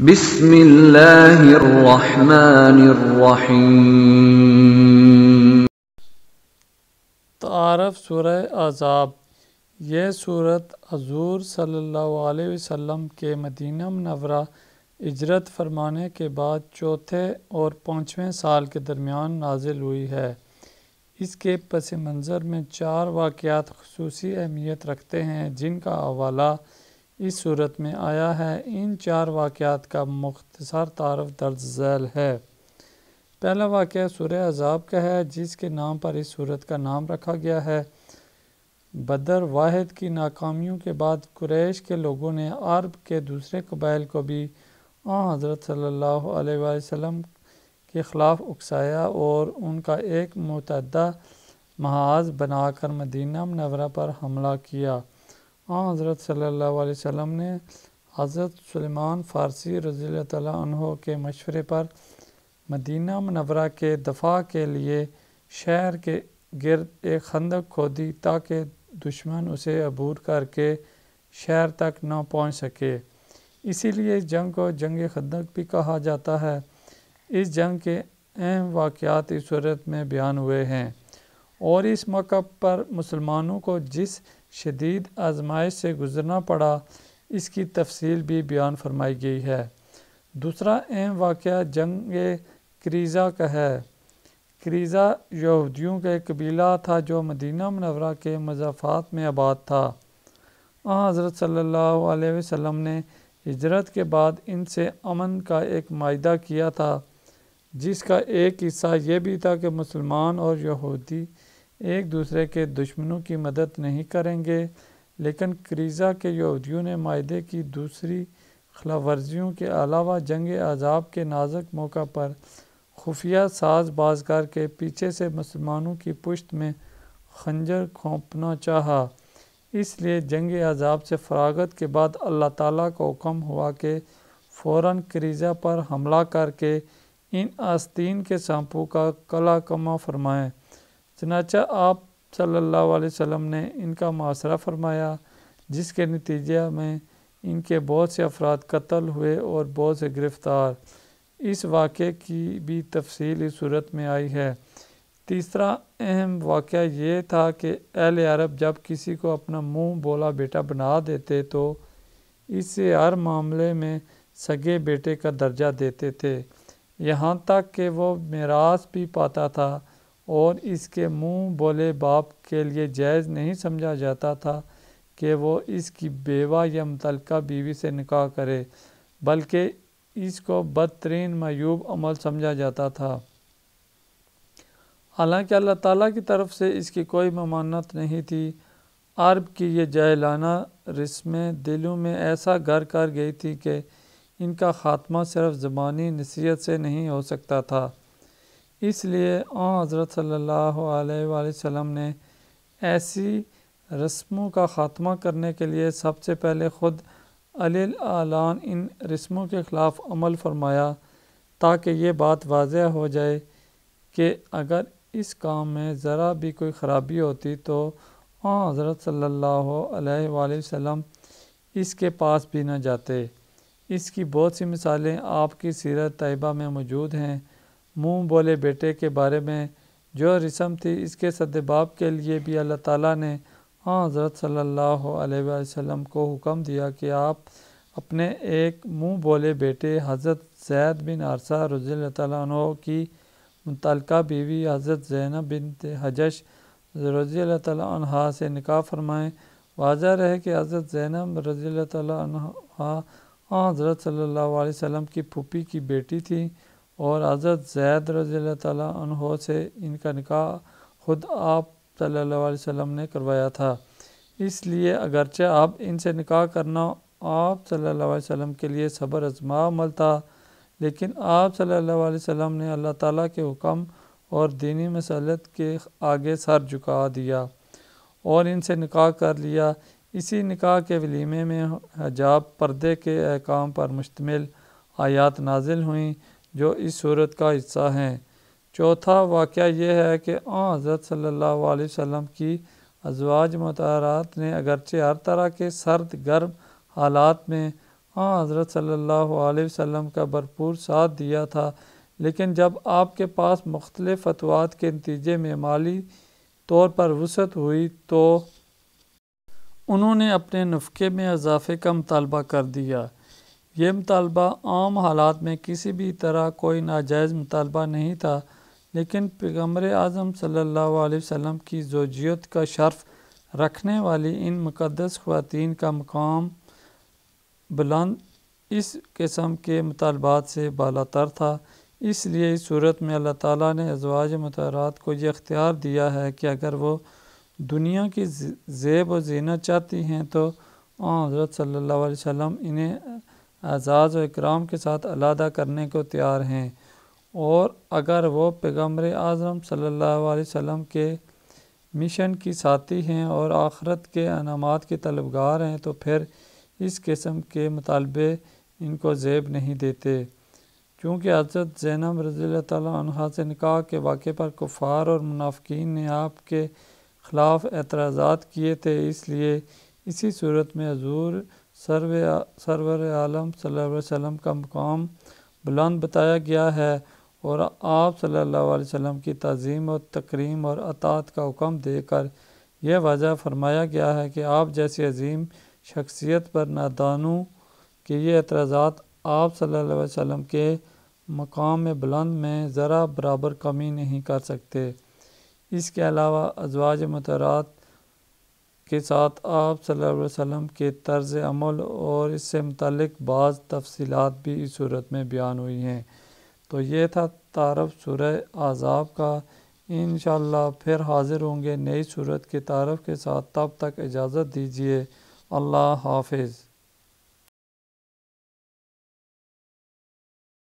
بسم اللہ الرحمن الرحیم۔ تعارف سورہ احزاب۔ یہ سورت حضور صلی اللہ علیہ وسلم کے مدینہ منورہ ہجرت فرمانے کے بعد چوتھے اور 5ویں سال کے درمیان نازل ہوئی ہے۔ اس کے پس منظر میں 4 واقعات خصوصی اہمیت رکھتے ہیں جن کا حوالہ اس صورت میں آیا ہے۔ ان 4 واقعات کا مختصر تعارف درج ذیل ہے۔ پہلا واقعہ سورہ احزاب کا ہے جس کے نام پر اس سورت کا نام رکھا گیا ہے۔ بدر واحد کی ناکامیوں کے بعد قریش کے لوگوں نے عرب کے دوسرے قبائل کو بھی حضرت صلی اللہ علیہ وسلم کے خلاف اکسایا اور ان کا ایک متحدہ محاذ بنا کر مدینہ منورہ پر حملہ کیا۔ حضرت صلی اللہ علیہ وسلم نے حضرت سلیمان فارسی رضی اللہ تعالیٰ عنہ کے مشورے پر مدینہ منورہ کے دفاع کے لیے شہر کے گرد ایک خندق کھودی تاکہ دشمن اسے عبور کر کے شہر تک نہ پہنچ سکے۔ اسی لیے اس جنگ کو جنگ خندق بھی کہا جاتا ہے۔ اس جنگ کے اہم واقعات اس صورت میں بیان ہوئے ہیں اور اس موقع پر مسلمانوں کو جس شدید آزمائش سے گزرنا پڑا اس کی تفصیل بھی بیان فرمائی گئی ہے۔ دوسرا اہم واقعہ جنگ قریظہ کا ہے۔ قریظہ یہودیوں کا ایک قبیلہ تھا جو مدینہ منورہ کے مضافات میں آباد تھا۔ حضرت صلی اللہ علیہ وسلم نے ہجرت کے بعد ان سے امن کا ایک معاہدہ کیا تھا جس کا ایک حصہ یہ بھی تھا کہ مسلمان اور یہودی ایک دوسرے کے دشمنوں کی مدد نہیں کریں گے، لیکن قریظہ کے یہودیوں نے معاہدے کی دوسری خلاف ورزیوں کے علاوہ جنگ احزاب کے نازک موقع پر خفیہ ساز باز کر کے پیچھے سے مسلمانوں کی پشت میں خنجر کھونپنا چاہا۔ اس لیے جنگ احزاب سے فراغت کے بعد اللہ تعالیٰ کا حکم ہوا کہ فوراً قریظہ پر حملہ کر کے ان آستین کے سانپوں کا قلع کما فرمائیں۔ چنانچہ آپ صلی اللہ علیہ وسلم نے ان کا محاصرہ فرمایا جس کے نتیجے میں ان کے بہت سے افراد قتل ہوئے اور بہت سے گرفتار۔ اس واقعے کی بھی تفصیل اس صورت میں آئی ہے۔ تیسرا اہم واقعہ یہ تھا کہ اہل عرب جب کسی کو اپنا منہ بولا بیٹا بنا دیتے تو اس سے ہر معاملے میں سگے بیٹے کا درجہ دیتے تھے، یہاں تک کہ وہ میراث بھی پاتا تھا، اور اس کے منہ بولے باپ کے لیے جائز نہیں سمجھا جاتا تھا کہ وہ اس کی بیوہ یا متعلقہ بیوی سے نکاح کرے، بلکہ اس کو بدترین معیوب عمل سمجھا جاتا تھا۔ حالانکہ اللہ تعالیٰ کی طرف سے اس کی کوئی ممانعت نہیں تھی، عرب کی یہ جاہلانہ رسمیں دلوں میں ایسا گھر کر گئی تھی کہ ان کا خاتمہ صرف زبانی نصیحت سے نہیں ہو سکتا تھا۔ اس لیے حضرت صلی اللہ علیہ وآلہ وسلم نے ایسی رسموں کا خاتمہ کرنے کے لیے سب سے پہلے خود علی اعلان ان رسموں کے خلاف عمل فرمایا تاکہ یہ بات واضح ہو جائے کہ اگر اس کام میں ذرا بھی کوئی خرابی ہوتی تو حضرت صلی اللہ علیہ وآلہ وسلم اس کے پاس بھی نہ جاتے۔ اس کی بہت سی مثالیں آپ کی سیرت طیبہ میں موجود ہیں۔ منہ بولے بیٹے کے بارے میں جو رسم تھی اس کے سدباب کے لیے بھی اللہ تعالیٰ نے حضرت صلی اللہ علیہ وسلم کو حکم دیا کہ آپ اپنے ایک منہ بولے بیٹے حضرت زید بن حارثہ رضی اللہ تعالیٰ عنہ کی متعلقہ بیوی حضرت زینب بنت جحش رضی اللہ تعالیٰ عنہا سے نکاح فرمائیں۔ واضح رہے کہ حضرت زینب رضی اللہ تعالیٰ عنہا حضرت صلی اللہ علیہ وسلم کی پھوپھی کی بیٹی تھی اور حضرت زید رضی اللہ تعالیٰ عنہ سے ان کا نکاح خود آپ صلی اللہ علیہ وسلم نے کروایا تھا۔ اس لیے اگرچہ آپ ان سے نکاح کرنا آپ صلی اللہ علیہ وسلم کے لیے صبر آزما عمل تھا، لیکن آپ صلی اللہ علیہ وسلم نے اللہ تعالیٰ کے حکم اور دینی مصلحت کے آگے سر جھکا دیا اور ان سے نکاح کر لیا۔ اسی نکاح کے ولیمے میں حجاب پردے کے احکام پر مشتمل آیات نازل ہوئیں جو اس صورت کا حصہ ہیں۔ چوتھا واقعہ یہ ہے کہ حضرت صلی اللہ علیہ وسلم کی ازواج مطہرات نے اگرچہ ہر طرح کے سرد گرم حالات میں ہاں حضرت صلی اللہ علیہ وسلم کا بھرپور ساتھ دیا تھا، لیکن جب آپ کے پاس مختلف فتویٰ کے نتیجے میں مالی طور پر وسعت ہوئی تو انہوں نے اپنے نفقے میں اضافے کا مطالبہ کر دیا۔ یہ مطالبہ عام حالات میں کسی بھی طرح کوئی ناجائز مطالبہ نہیں تھا، لیکن پیغمبر اعظم صلی اللہ علیہ وسلم کی زوجیت کا شرف رکھنے والی ان مقدس خواتین کا مقام بلند اس قسم کے مطالبات سے بالاتر تھا۔ اس لیے اس صورت میں اللہ تعالیٰ نے ازواج مطہرات کو یہ اختیار دیا ہے کہ اگر وہ دنیا کی زیب و زینت چاہتی ہیں تو حضرت صلی اللہ علیہ وسلم انہیں اعزاز و اکرام کے ساتھ علیحدہ کرنے کو تیار ہیں، اور اگر وہ پیغمبر اعظم صلی اللہ علیہ وسلم کے مشن کی ساتھی ہیں اور آخرت کے انعامات کے طلبگار ہیں تو پھر اس قسم کے مطالبے ان کو زیب نہیں دیتے۔ چونکہ حضرت زینب رضی اللہ تعالیٰ عنہا سے نکاح کے واقعے پر کفار اور منافقین نے آپ کے خلاف اعتراضات کیے تھے، اس لیے اسی صورت میں حضور سرور عالم صلی اللہ علیہ وسلم کا مقام بلند بتایا گیا ہے، اور آپ صلی اللہ علیہ وسلم کی تعظیم اور تکریم اور اطاعت کا حکم دے کر یہ واضح فرمایا گیا ہے کہ آپ جیسی عظیم شخصیت پر نادانوں کہ یہ اعتراضات آپ صلی اللہ علیہ وسلم کے مقام بلند میں ذرا برابر کمی نہیں کر سکتے۔ اس کے علاوہ ازواج مطہرات کے ساتھ آپ صلی اللہ علیہ وسلم کے طرز عمل اور اس سے متعلق بعض تفصیلات بھی اس صورت میں بیان ہوئی ہیں۔ تو یہ تھا تعارف سورہ احزاب کا۔ انشاءاللہ پھر حاضر ہوں گے نئی صورت کے تعارف کے ساتھ، تب تک اجازت دیجیے۔ اللہ حافظ۔